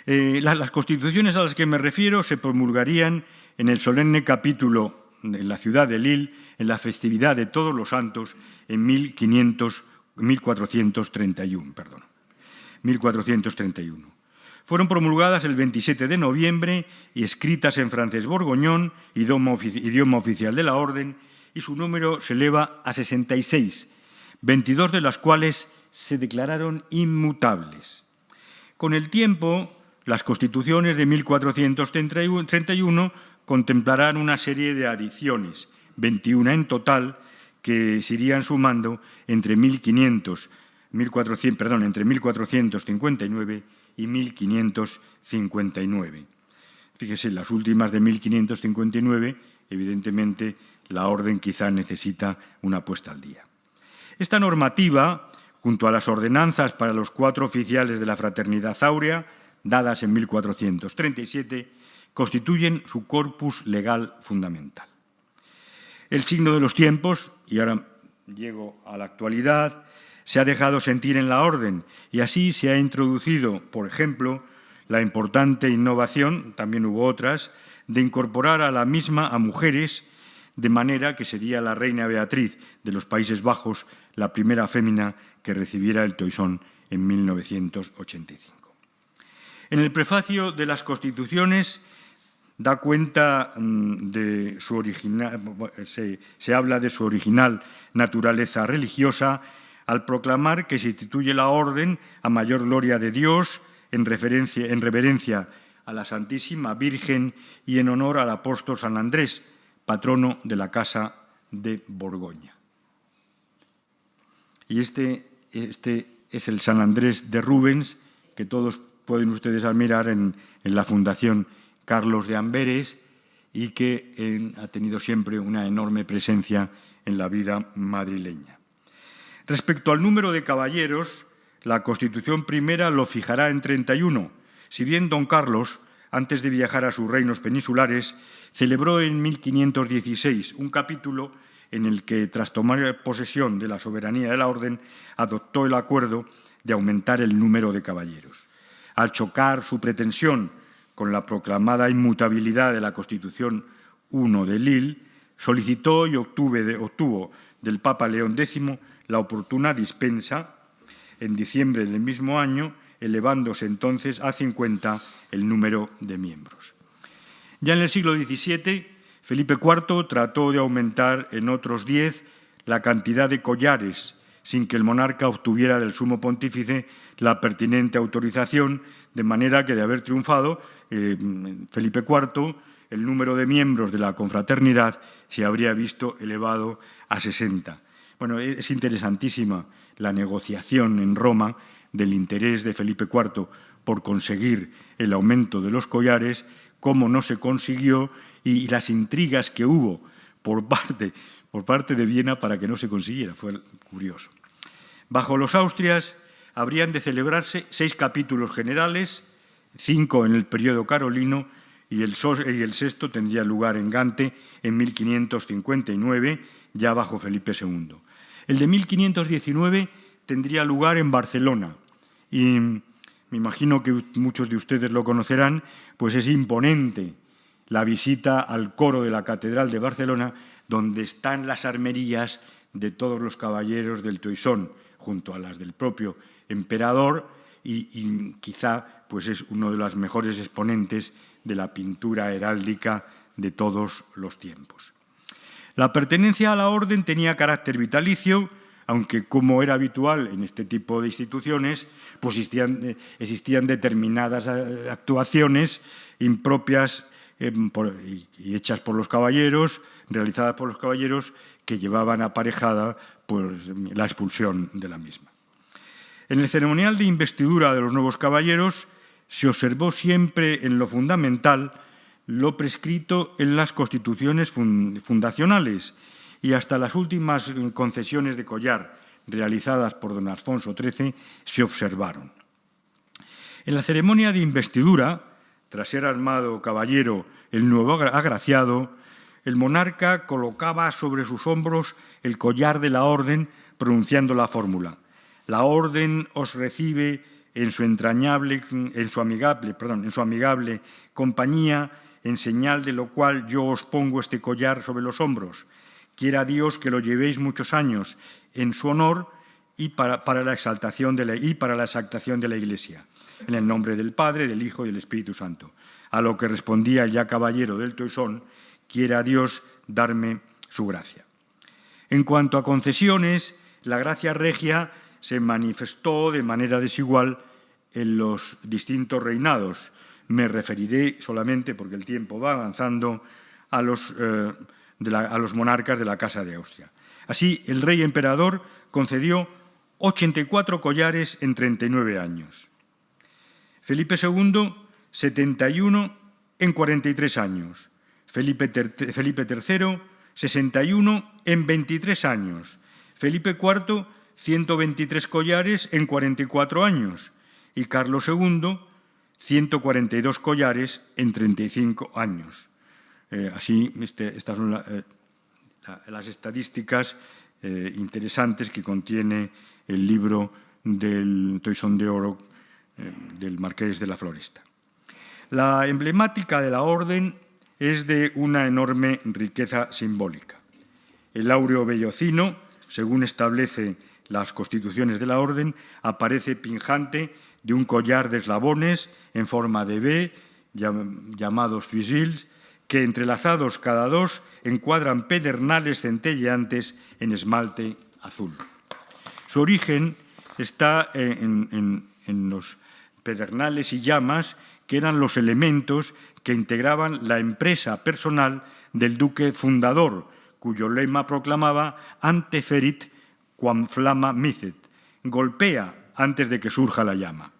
Las constituciones a las que me refiero se promulgarían en el solemne capítulo en la ciudad de Lille, en la festividad de Todos los Santos, en 1431. Fueron promulgadas el 27 de noviembre y escritas en francés borgoñón, idioma oficial de la orden, y su número se eleva a 66, 22 de las cuales se declararon inmutables. Con el tiempo, las constituciones de 1431 contemplarán una serie de adiciones, 21 en total, que se irían sumando entre 1459 y 1559. Fíjese, las últimas de 1559, evidentemente, la orden quizá necesita una puesta al día. Esta normativa, junto a las ordenanzas para los 4 oficiales de la Fraternidad Áurea, dadas en 1437, constituyen su corpus legal fundamental. El signo de los tiempos, y ahora llego a la actualidad, se ha dejado sentir en la orden y así se ha introducido, por ejemplo, la importante innovación, también hubo otras, de incorporar a la misma a mujeres, de manera que sería la reina Beatriz de los Países Bajos la primera fémina que recibiera el Toisón en 1985. En el prefacio de las Constituciones da cuenta de su original, se habla de su original naturaleza religiosa al proclamar que se instituye la orden a mayor gloria de Dios en reverencia a la Santísima Virgen y en honor al apóstol San Andrés, patrono de la Casa de Borgoña. Y este es el San Andrés de Rubens, que todos pueden ustedes admirar en la Fundación Carlos de Amberes y que ha tenido siempre una enorme presencia en la vida madrileña. Respecto al número de caballeros, la Constitución primera lo fijará en 31, si bien don Carlos, antes de viajar a sus reinos peninsulares, celebró en 1516 un capítulo en el que, tras tomar posesión de la soberanía de la orden, adoptó el acuerdo de aumentar el número de caballeros. Al chocar su pretensión con la proclamada inmutabilidad de la Constitución I de Lille, solicitó y obtuvo del Papa León X la oportuna dispensa en diciembre del mismo año, elevándose entonces a 50 el número de miembros. Ya en el siglo XVII, Felipe IV trató de aumentar en otros 10 la cantidad de collares, sin que el monarca obtuviera del sumo pontífice la pertinente autorización, de manera que, de haber triunfado Felipe IV, el número de miembros de la confraternidad se habría visto elevado a 60. Bueno, es interesantísima la negociación en Roma del interés de Felipe IV por conseguir el aumento de los collares, cómo no se consiguió y las intrigas que hubo por parte de Viena para que no se consiguiera. Fue curioso. Bajo los Austrias habrían de celebrarse 6 capítulos generales, 5 en el periodo carolino y el sexto tendría lugar en Gante en 1559, ya bajo Felipe II. El de 1519 tendría lugar en Barcelona y me imagino que muchos de ustedes lo conocerán, pues es imponente la visita al coro de la Catedral de Barcelona, donde están las armerías de todos los caballeros del Toisón, junto a las del propio emperador, y quizá pues es uno de los mejores exponentes de la pintura heráldica de todos los tiempos. La pertenencia a la orden tenía carácter vitalicio, aunque, como era habitual en este tipo de instituciones, pues existían determinadas actuaciones impropias y hechas por los caballeros, realizadas por los caballeros, que llevaban aparejada pues, la expulsión de la misma. En el ceremonial de investidura de los nuevos caballeros se observó siempre en lo fundamental lo prescrito en las constituciones fundacionales y hasta las últimas concesiones de collar realizadas por don Alfonso XIII se observaron. En la ceremonia de investidura, tras ser armado caballero el nuevo agraciado, el monarca colocaba sobre sus hombros el collar de la orden, pronunciando la fórmula: «La orden os recibe en su amigable compañía, en señal de lo cual yo os pongo este collar sobre los hombros. Quiera Dios que lo llevéis muchos años en su honor y para la exaltación de la Iglesia. En el nombre del Padre, del Hijo y del Espíritu Santo». A lo que respondía el ya caballero del Toisón: «Quiera Dios darme su gracia». En cuanto a concesiones, la gracia regia se manifestó de manera desigual en los distintos reinados. Me referiré solamente, porque el tiempo va avanzando, a los monarcas de la Casa de Austria. Así, el rey emperador concedió 84 collares en 39 años. Felipe II, 71 en 43 años. Felipe III, 61 en 23 años. Felipe IV, 123 collares en 44 años. Y Carlos II, 142 collares en 35 años. Así, estas son las estadísticas interesantes que contiene el libro del Toisón de Oro del Marqués de la Floresta. La emblemática de la orden es de una enorme riqueza simbólica. El áureo vellocino, según establece las constituciones de la orden, aparece pinjante de un collar de eslabones en forma de V, llamados fusils, que entrelazados cada dos encuadran pedernales centelleantes en esmalte azul. Su origen está en los pedernales y llamas, que eran los elementos que integraban la empresa personal del duque fundador, cuyo lema proclamaba «Ante ferit quam flama micet», golpea antes de que surja la llama,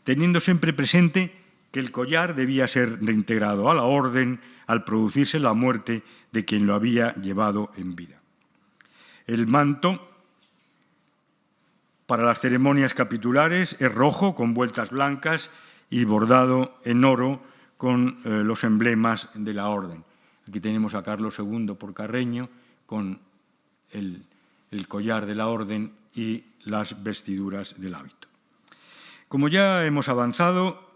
teniendo siempre presente que el collar debía ser reintegrado a la orden al producirse la muerte de quien lo había llevado en vida. El manto para las ceremonias capitulares es rojo con vueltas blancas y bordado en oro con los emblemas de la orden. Aquí tenemos a Carlos II por Carreño con el collar de la orden y las vestiduras del hábito. Como ya hemos avanzado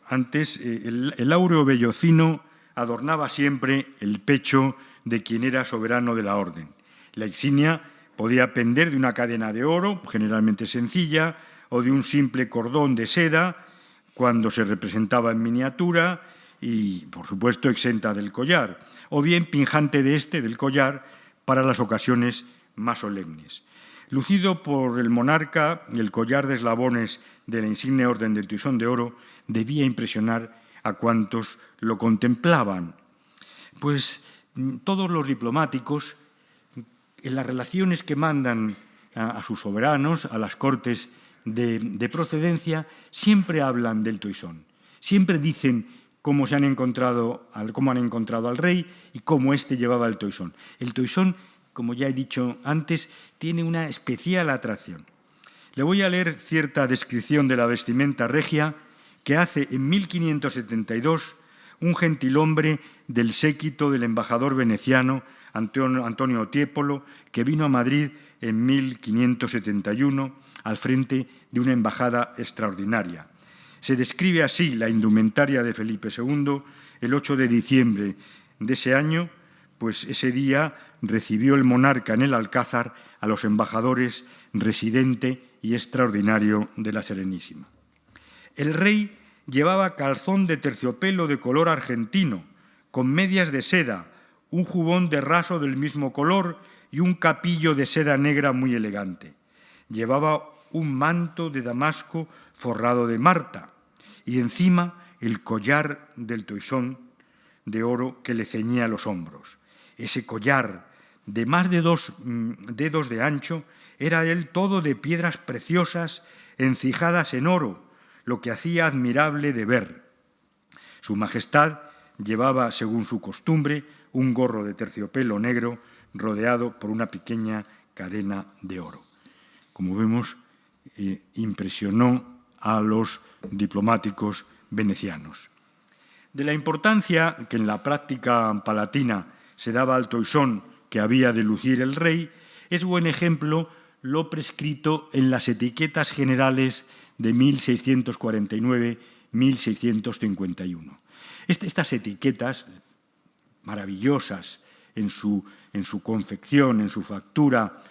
antes, el áureo vellocino adornaba siempre el pecho de quien era soberano de la orden. La insignia podía pender de una cadena de oro, generalmente sencilla, o de un simple cordón de seda, cuando se representaba en miniatura y, por supuesto, exenta del collar, o bien pinjante del collar, para las ocasiones más solemnes. Lucido por el monarca, el collar de eslabones de la insigne Orden del Toisón de Oro debía impresionar a cuantos lo contemplaban, pues todos los diplomáticos, en las relaciones que mandan a sus soberanos, a las cortes de procedencia, siempre hablan del Toisón, siempre dicen cómo han encontrado al rey y cómo éste llevaba el Toisón. El Toisón, como ya he dicho antes, tiene una especial atracción. Le voy a leer cierta descripción de la vestimenta regia que hace en 1572 un gentilhombre del séquito del embajador veneciano Antonio Tiepolo, que vino a Madrid en 1571 al frente de una embajada extraordinaria. Se describe así la indumentaria de Felipe II el 8 de diciembre de ese año, pues ese día recibió el monarca en el Alcázar a los embajadores residente y extraordinario de la Serenísima. El rey llevaba calzón de terciopelo de color argentino, con medias de seda, un jubón de raso del mismo color y un capillo de seda negra muy elegante. Llevaba un manto de damasco forrado de marta y encima el collar del Toisón de oro que le ceñía los hombros. Ese collar de más de 2 dedos de ancho era él todo de piedras preciosas encijadas en oro, lo que hacía admirable de ver. Su Majestad llevaba, según su costumbre, un gorro de terciopelo negro rodeado por una pequeña cadena de oro. Como vemos, impresionó a los diplomáticos venecianos. De la importancia que en la práctica palatina se daba al Toisón que había de lucir el rey, es buen ejemplo lo prescrito en las etiquetas generales de 1649-1651. Estas etiquetas, maravillosas en su confección, en su factura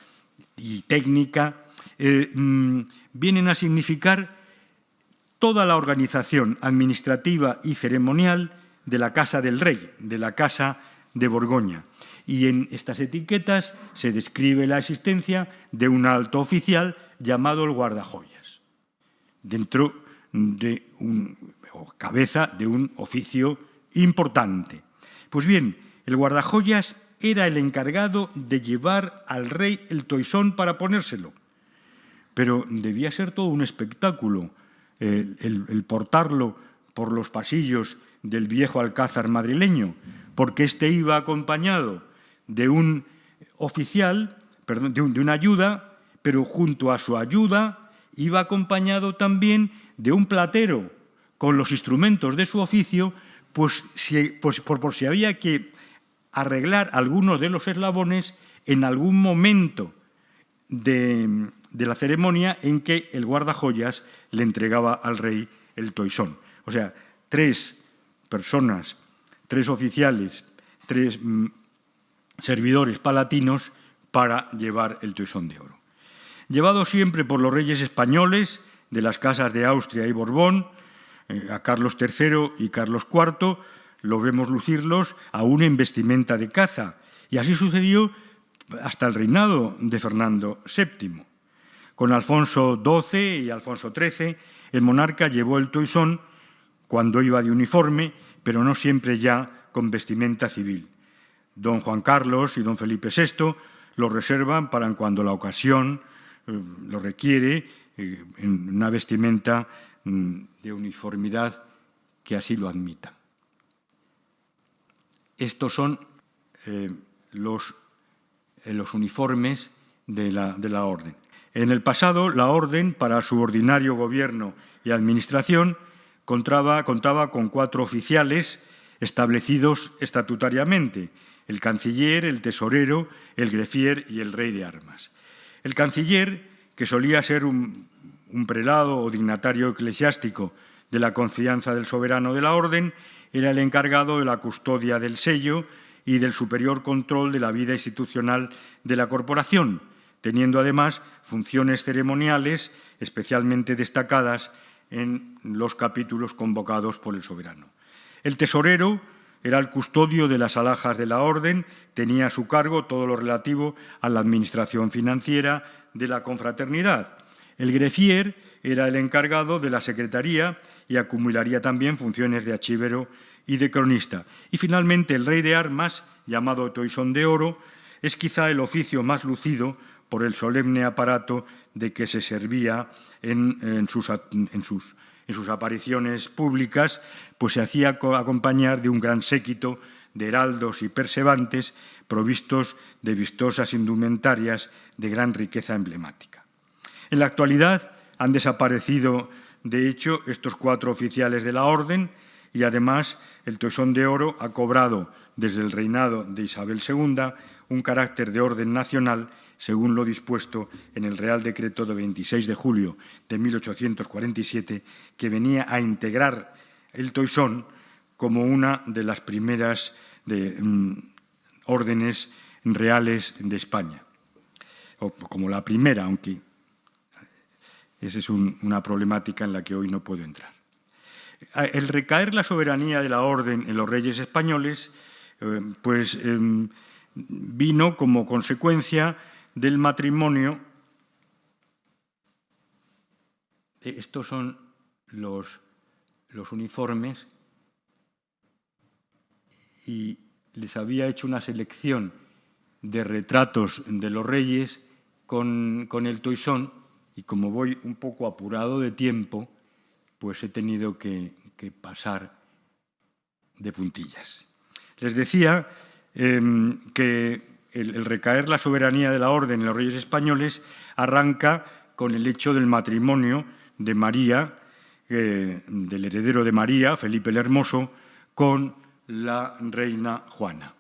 y técnica, vienen a significar toda la organización administrativa y ceremonial de la Casa del Rey, de la Casa de Borgoña. Y en estas etiquetas se describe la existencia de un alto oficial llamado el guardajoyas, dentro de cabeza de un oficio importante. Pues bien, el guardajoyas era el encargado de llevar al rey el toisón para ponérselo, pero debía ser todo un espectáculo el portarlo por los pasillos del viejo alcázar madrileño, porque éste iba acompañado de un oficial, de una ayuda, pero junto a su ayuda iba acompañado también de un platero con los instrumentos de su oficio, por si había que arreglar algunos de los eslabones en algún momento de la ceremonia en que el guardajoyas le entregaba al rey el toisón. O sea, 3 personas, 3 oficiales, 3 servidores palatinos para llevar el toisón de oro. Llevado siempre por los reyes españoles de las casas de Austria y Borbón, A Carlos III y Carlos IV lo vemos lucirlos aún en vestimenta de caza, y así sucedió hasta el reinado de Fernando VII. Con Alfonso XII y Alfonso XIII, el monarca llevó el toisón cuando iba de uniforme, pero no siempre ya con vestimenta civil. Don Juan Carlos y don Felipe VI lo reservan para cuando la ocasión lo requiere, en una vestimenta de uniformidad que así lo admita. Estos son los uniformes de la Orden. En el pasado, la Orden, para su ordinario gobierno y administración, contaba con 4 oficiales establecidos estatutariamente: el canciller, el tesorero, el greffier y el rey de armas. El canciller, que solía ser un prelado o dignatario eclesiástico de la confianza del soberano de la Orden, era el encargado de la custodia del sello y del superior control de la vida institucional de la corporación, teniendo además funciones ceremoniales especialmente destacadas en los capítulos convocados por el soberano. El tesorero era el custodio de las alhajas de la Orden, tenía a su cargo todo lo relativo a la administración financiera de la confraternidad. El greffier era el encargado de la secretaría y acumularía también funciones de archivero y de cronista. Y finalmente el rey de armas, llamado toisón de oro, es quizá el oficio más lucido por el solemne aparato de que se servía en sus apariciones públicas, pues se hacía acompañar de un gran séquito de heraldos y persevantes provistos de vistosas indumentarias de gran riqueza emblemática. En la actualidad han desaparecido, de hecho, estos 4 oficiales de la Orden, y además el toisón de oro ha cobrado desde el reinado de Isabel II un carácter de orden nacional, según lo dispuesto en el Real Decreto de 26 de julio de 1847, que venía a integrar el toisón como una de las primeras órdenes reales de España, o como la primera, aunque esa es una problemática en la que hoy no puedo entrar. El recaer la soberanía de la Orden en los reyes españoles vino como consecuencia del matrimonio. Estos son los uniformes, y les había hecho una selección de retratos de los reyes con el toisón, y como voy un poco apurado de tiempo, pues he tenido que pasar de puntillas. Les decía que el recaer la soberanía de la Orden en los reyes españoles arranca con el hecho del matrimonio de María, del heredero de María, Felipe el Hermoso, con la reina Juana.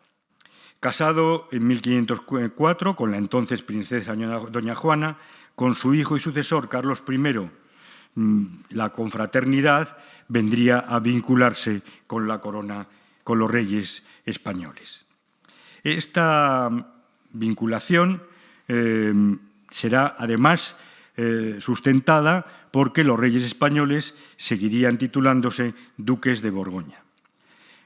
Casado en 1504 con la entonces princesa doña Juana, con su hijo y sucesor Carlos I, la confraternidad vendría a vincularse con la corona, con los reyes españoles. Esta vinculación será además sustentada porque los reyes españoles seguirían titulándose duques de Borgoña.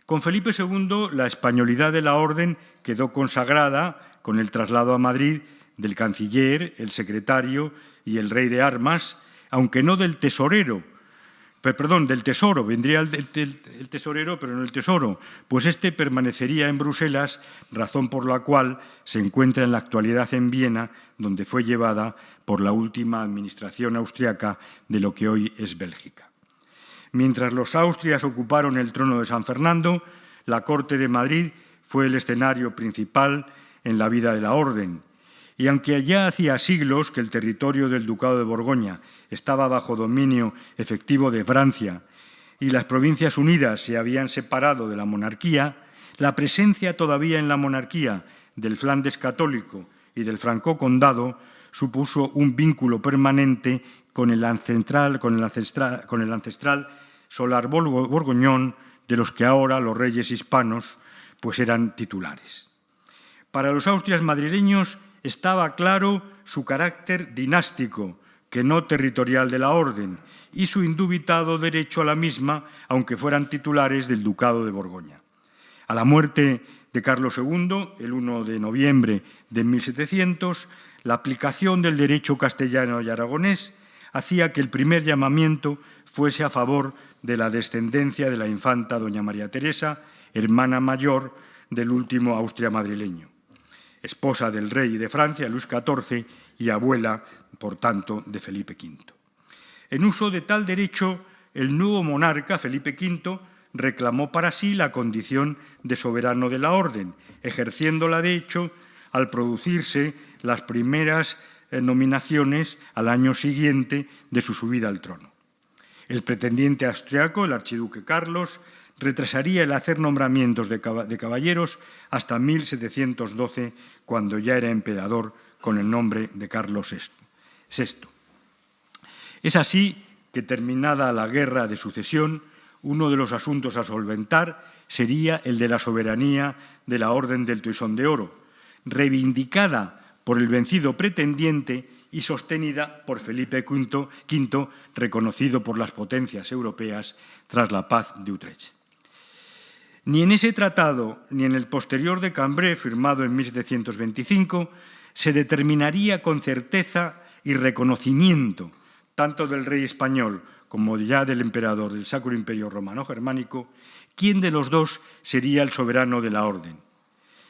Con Felipe II, la españolidad de la Orden quedó consagrada con el traslado a Madrid del canciller, el secretario y el rey de armas, aunque no del tesorero, del tesoro, vendría el tesorero, pero no el tesoro, pues este permanecería en Bruselas, razón por la cual se encuentra en la actualidad en Viena, donde fue llevada por la última administración austriaca de lo que hoy es Bélgica. Mientras los Austrias ocuparon el trono de San Fernando, la corte de Madrid fue el escenario principal en la vida de la Orden. Y aunque ya hacía siglos que el territorio del Ducado de Borgoña estaba bajo dominio efectivo de Francia y las Provincias Unidas se habían separado de la monarquía, la presencia todavía en la monarquía del Flandes católico y del Franco Condado supuso un vínculo permanente con el ancestral solar borgoñón de los que ahora los reyes hispanos pues eran titulares. Para los austrias madrileños estaba claro su carácter dinástico, que no territorial de la orden, y su indubitado derecho a la misma, aunque fueran titulares del Ducado de Borgoña. A la muerte de Carlos II, el 1 de noviembre de 1700, la aplicación del derecho castellano y aragonés hacía que el primer llamamiento fuese a favor de la descendencia de la infanta doña María Teresa, hermana mayor del último Austria madrileño, esposa del rey de Francia, Luis XIV, y abuela, por tanto, de Felipe V. En uso de tal derecho, el nuevo monarca, Felipe V, reclamó para sí la condición de soberano de la orden, ejerciéndola, de hecho, al producirse las primeras nominaciones al año siguiente de su subida al trono. El pretendiente austriaco, el archiduque Carlos, retrasaría el hacer nombramientos de caballeros hasta 1712, cuando ya era emperador con el nombre de Carlos VI. Es así que, terminada la guerra de sucesión, uno de los asuntos a solventar sería el de la soberanía de la Orden del Toisón de Oro, reivindicada por el vencido pretendiente y sostenida por Felipe V, reconocido por las potencias europeas tras la paz de Utrecht. Ni en ese tratado ni en el posterior de Cambrai, firmado en 1725, se determinaría con certeza y reconocimiento tanto del rey español como ya del emperador del Sacro Imperio Romano Germánico, quién de los dos sería el soberano de la orden.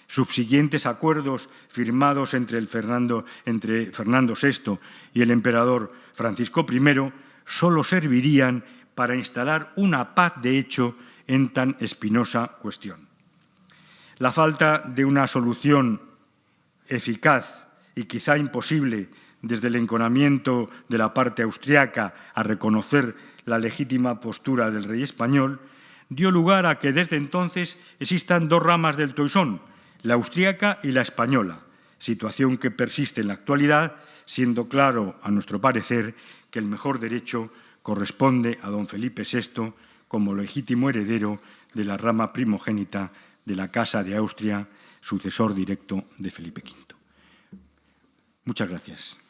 Subsiguientes acuerdos firmados entre Fernando VI y el emperador Francisco I solo servirían para instalar una paz de hecho en tan espinosa cuestión. La falta de una solución eficaz y quizá imposible desde el enconamiento de la parte austriaca a reconocer la legítima postura del rey español dio lugar a que desde entonces existan dos ramas del Toisón, la austriaca y la española, situación que persiste en la actualidad, siendo claro, a nuestro parecer, que el mejor derecho corresponde a don Felipe VI como legítimo heredero de la rama primogénita de la Casa de Austria, sucesor directo de Felipe V. Muchas gracias.